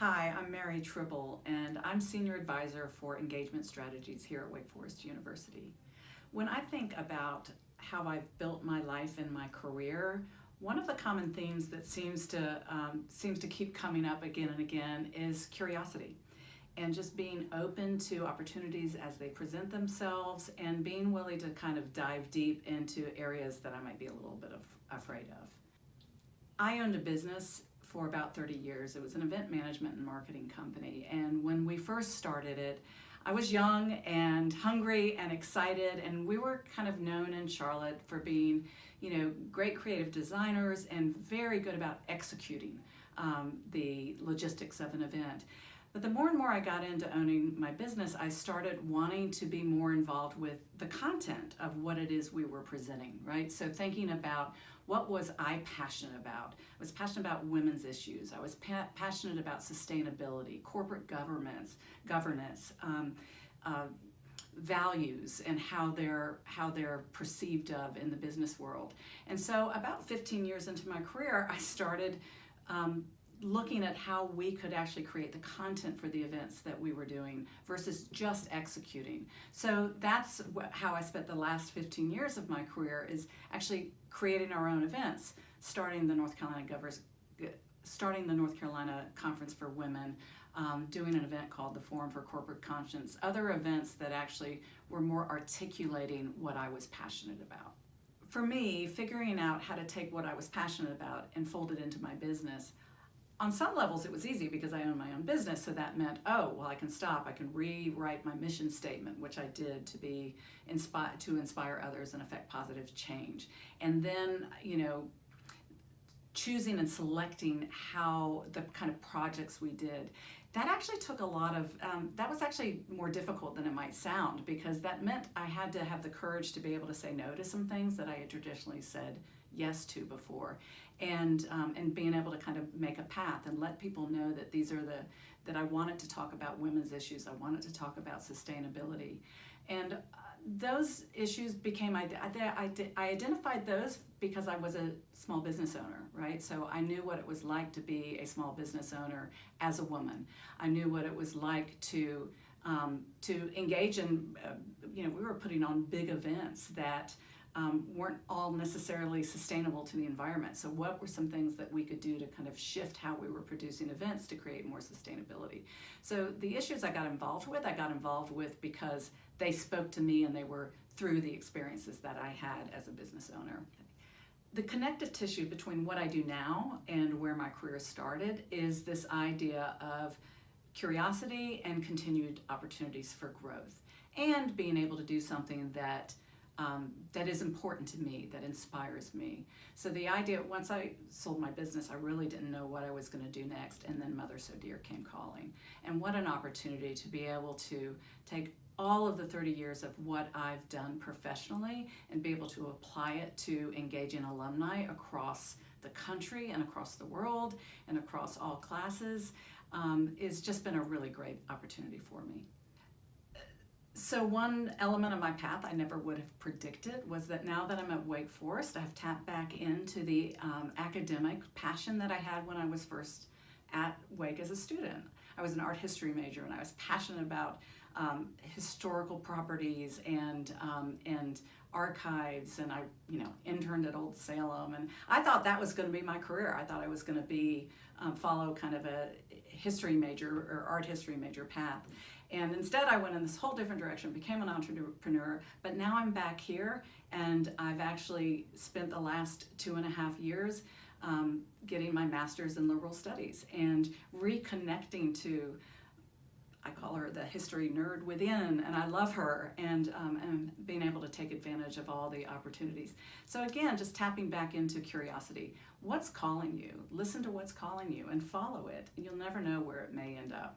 Hi, I'm Mary Tribble, and I'm Senior Advisor for Engagement Strategies here at Wake Forest University. When I think about how I've built my life and my career, one of the common themes that seems to keep coming up again and again is curiosity, and just being open to opportunities as they present themselves, and being willing to kind of dive deep into areas that I might be a little bit afraid of. I owned a business for about 30 years. It was an event management and marketing company. And when we first started it, I was young and hungry and excited, and we were kind of known in Charlotte for being, great creative designers and very good about executing the logistics of an event. But the more and more I got into owning my business, I started wanting to be more involved with the content of what it is we were presenting, right? So thinking about what was I passionate about? I was passionate about women's issues. I was passionate about sustainability, corporate governance, values, and how they're perceived of in the business world. And so about 15 years into my career, I started looking at how we could actually create the content for the events that we were doing versus just executing. So that's how I spent the last 15 years of my career, is actually creating our own events, starting the North Carolina Conference for Women, doing an event called the Forum for Corporate Conscience, other events that actually were more articulating what I was passionate about. For me, figuring out how to take what I was passionate about and fold it into my business, on some levels it was easy because I own my own business, so that meant, I can stop, I can rewrite my mission statement, which I did to inspire others and affect positive change. And then, choosing and selecting how the kind of projects we did, that actually took a lot of, that was actually more difficult than it might sound, because that meant I had to have the courage to be able to say no to some things that I had traditionally said yes to before, and being able to kind of make a path and let people know that that I wanted to talk about women's issues, I wanted to talk about sustainability. And those issues became, I identified those because I was a small business owner, right? So I knew what it was like to be a small business owner as a woman. I knew what it was like to engage in, we were putting on big events that weren't all necessarily sustainable to the environment. So what were some things that we could do to kind of shift how we were producing events to create more sustainability? So the issues I got involved with because they spoke to me, and they were through the experiences that I had as a business owner. The connective tissue between what I do now and where my career started is this idea of curiosity and continued opportunities for growth, and being able to do something that is important to me, that inspires me. So the idea, once I sold my business, I really didn't know what I was going to do next, and then Mother So Dear came calling. And what an opportunity to be able to take all of the 30 years of what I've done professionally and be able to apply it to engaging alumni across the country and across the world and across all classes. It's just been a really great opportunity for me. So one element of my path I never would have predicted was that now that I'm at Wake Forest, I've tapped back into the academic passion that I had when I was first at Wake as a student. I was an art history major, and I was passionate about historical properties and archives, and I interned at Old Salem, and I thought that was going to be my career. I thought I was going to follow kind of a history major or art history major path. And instead I went in this whole different direction, became an entrepreneur, but now I'm back here, and I've actually spent the last 2.5 years getting my master's in liberal studies and reconnecting to, I call her the history nerd within, and I love her, and being able to take advantage of all the opportunities. So again, just tapping back into curiosity. What's calling you? Listen to what's calling you and follow it, and you'll never know where it may end up.